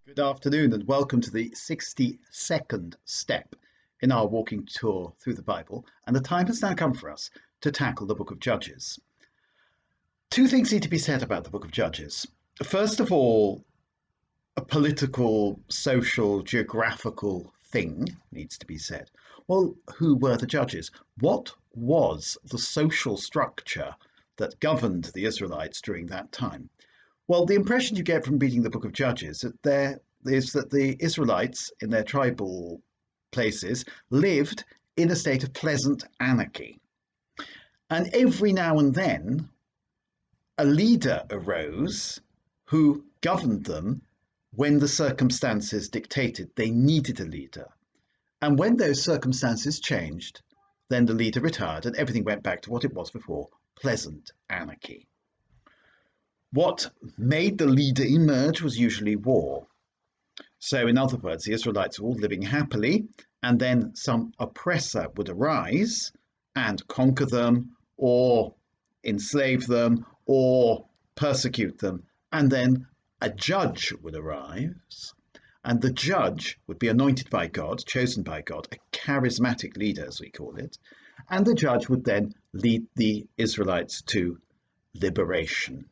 Good afternoon and welcome to the 62nd step in our walking tour through the Bible. And the time has now come for us to tackle the book of Judges. Two things need to be said about the book of Judges. First of all, a political, social, geographical thing needs to be said. Well, who were the judges? What was the social structure that governed the Israelites during that time? Well, the impression you get from reading the book of Judges is that the Israelites in their tribal places lived in a state of pleasant anarchy. And every now and then, a leader arose who governed them when the circumstances dictated they needed a leader. And when those circumstances changed, then the leader retired and everything went back to what it was before, pleasant anarchy. What made the leader emerge was usually war. So in other words, the Israelites were all living happily, and then some oppressor would arise and conquer them, or enslave them, or persecute them, and then a judge would arise, and the judge would be anointed by God, chosen by God, a charismatic leader as we call it, and the judge would then lead the Israelites to liberation.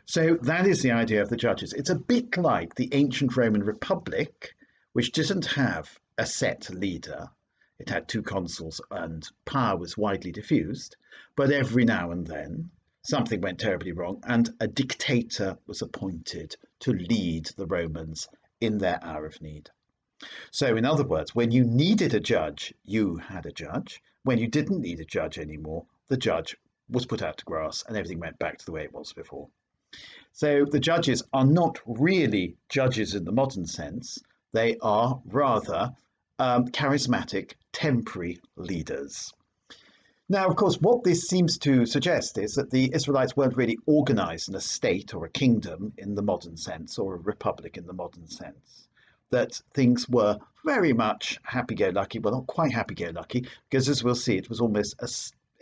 So that is the idea of the judges. It's a bit like the ancient Roman Republic, which didn't have a set leader. It had two consuls and power was widely diffused. But every now and then, something went terribly wrong and a dictator was appointed to lead the Romans in their hour of need. So in other words, when you needed a judge, you had a judge. When you didn't need a judge anymore, the judge was put out to grass and everything went back to the way it was before. So the judges are not really judges in the modern sense. They are rather charismatic, temporary leaders. Now, of course, what this seems to suggest is that the Israelites weren't really organized in a state or a kingdom in the modern sense, or a republic in the modern sense. That things were very much happy-go-lucky. Well, not quite happy-go-lucky, because as we'll see, it was almost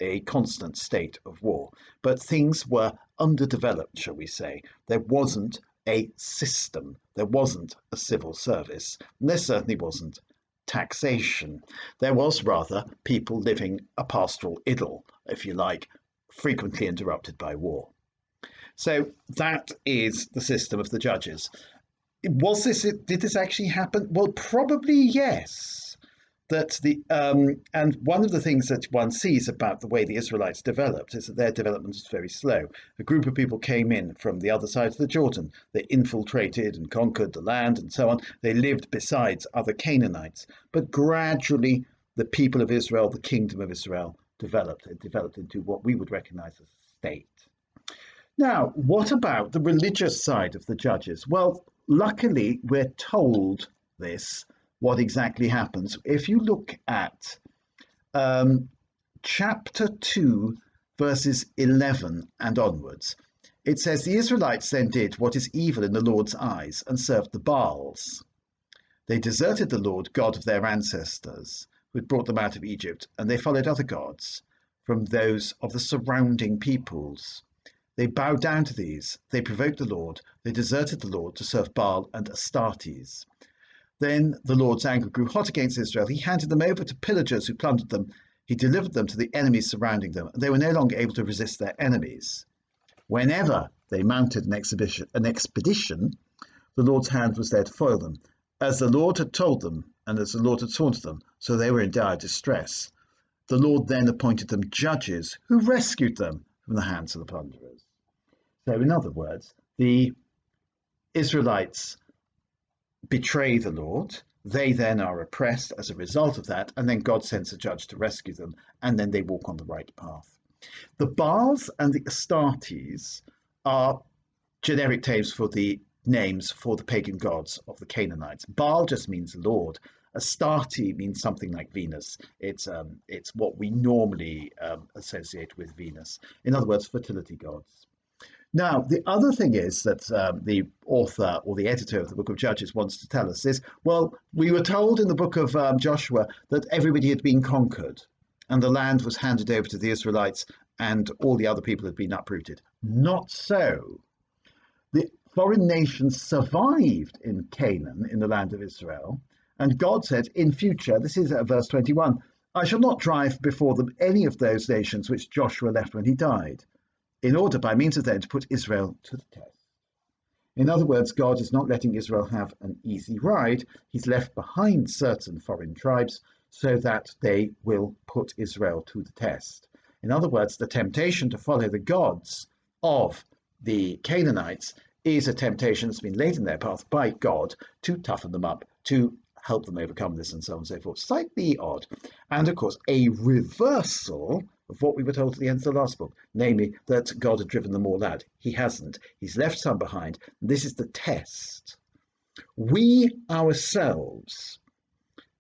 a constant state of war. But things were underdeveloped, shall we say. There wasn't a system. There wasn't a civil service. And there certainly wasn't taxation. There was rather people living a pastoral idyll, if you like, frequently interrupted by war. So that is the system of the judges. Did this actually happen? Well, probably yes. And one of the things that one sees about the way the Israelites developed is that their development is very slow. A group of people came in from the other side of the Jordan. They infiltrated and conquered the land and so on. They lived besides other Canaanites. But gradually, the people of Israel, the kingdom of Israel, developed. It developed into what we would recognize as a state. Now, what about the religious side of the judges? Well, luckily, we're told what exactly happens. If you look at chapter 2, verses 11 and onwards, it says, the Israelites then did what is evil in the Lord's eyes and served the Baals. They deserted the Lord God of their ancestors, who had brought them out of Egypt, and they followed other gods from those of the surrounding peoples. They bowed down to these. They provoked the Lord. They deserted the Lord to serve Baal and Astartes. Then the Lord's anger grew hot against Israel. He handed them over to pillagers who plundered them. He delivered them to the enemies surrounding them, and they were no longer able to resist their enemies. Whenever they mounted an expedition, the Lord's hand was there to foil them. As the Lord had told them, and as the Lord had sworn to them, so they were in dire distress. The Lord then appointed them judges who rescued them from the hands of the plunderers. So in other words, the Israelites betray the Lord, they then are oppressed as a result of that, and then God sends a judge to rescue them, and then they walk on the right path. The Baals and the Astartes are generic names for the pagan gods of the Canaanites. Baal just means Lord. Astarte means something like Venus. It's what we normally associate with Venus. In other words, fertility gods. Now, the other thing is that the author or the editor of the book of Judges wants to tell us is, well, we were told in the book of Joshua that everybody had been conquered and the land was handed over to the Israelites and all the other people had been uprooted. Not so. foreign nations survived in Canaan, in the land of Israel. And God said, in future, this is at verse 21, I shall not drive before them any of those nations which Joshua left when he died, in order by means of them to put Israel to the test. In other words, God is not letting Israel have an easy ride. He's left behind certain foreign tribes so that they will put Israel to the test. In other words, the temptation to follow the gods of the Canaanites is a temptation that's been laid in their path by God to toughen them up, to help them overcome this, and so on and so forth. Slightly odd. And of course, a reversal of what we were told at the end of the last book, namely that God had driven them all out. He hasn't. He's left some behind. This is the test. We ourselves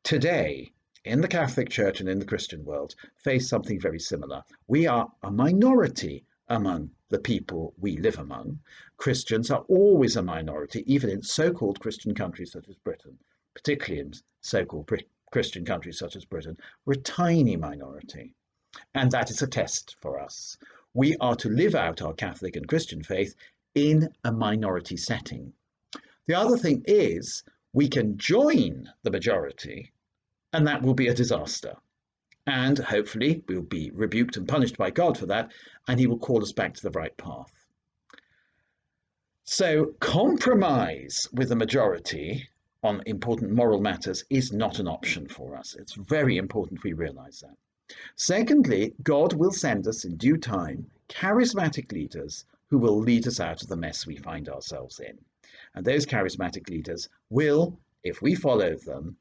today, in the Catholic Church and in the Christian world, face something very similar. We are a minority among the people we live among. Christians are always a minority, even in so-called Christian countries such as Britain, particularly in so-called Christian countries such as Britain. We're a tiny minority, and that is a test for us. We are to live out our Catholic and Christian faith in a minority setting. The other thing is we can join the majority, and that will be a disaster. And hopefully we'll be rebuked and punished by God for that, and he will call us back to the right path. So compromise with the majority on important moral matters is not an option for us. It's very important we realize that. Secondly, God will send us in due time charismatic leaders who will lead us out of the mess we find ourselves in. And those charismatic leaders will, if we follow them,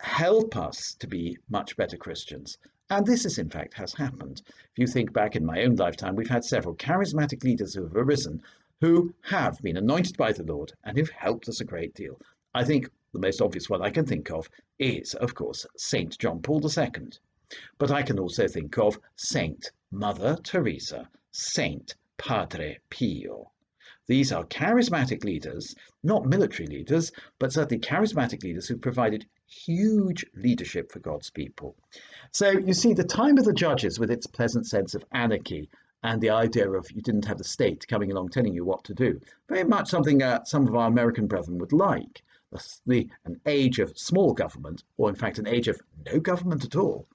help us to be much better Christians. And this is, in fact, has happened. If you think back in my own lifetime, we've had several charismatic leaders who have arisen who have been anointed by the Lord and who've helped us a great deal. I think the most obvious one I can think of is, of course, Saint John Paul II. But I can also think of Saint Mother Teresa, Saint Padre Pio. These are charismatic leaders, not military leaders, but certainly charismatic leaders who provided huge leadership for God's people. So you see, the time of the Judges, with its pleasant sense of anarchy and the idea of you didn't have the state coming along telling you what to do, very much something some of our American brethren would like. An age of small government, or in fact an age of no government at all,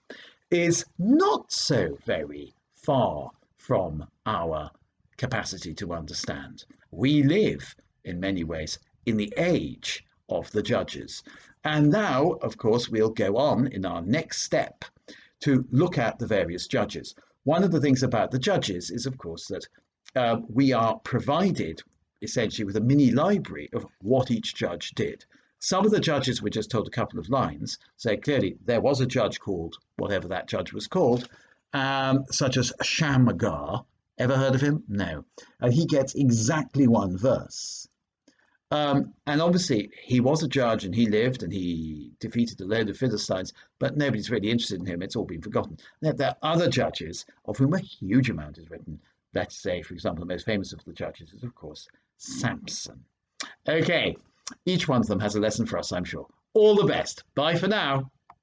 is not so very far from our capacity to understand. We live, in many ways, in the age of the Judges. And now, of course, we'll go on in our next step to look at the various judges. One of the things about the Judges is, of course, that we are provided essentially with a mini library of what each judge did. Some of the judges were just told a couple of lines, so clearly there was a judge called whatever that judge was called, such as Shamgar. Ever heard of him? No. And he gets exactly one verse. And obviously he was a judge and he lived and he defeated a load of Philistines, but nobody's really interested in him. It's all been forgotten. There are other judges of whom a huge amount is written. Let's say, for example, the most famous of the judges is, of course, Samson. Okay, each one of them has a lesson for us, I'm sure. All the best. Bye for now.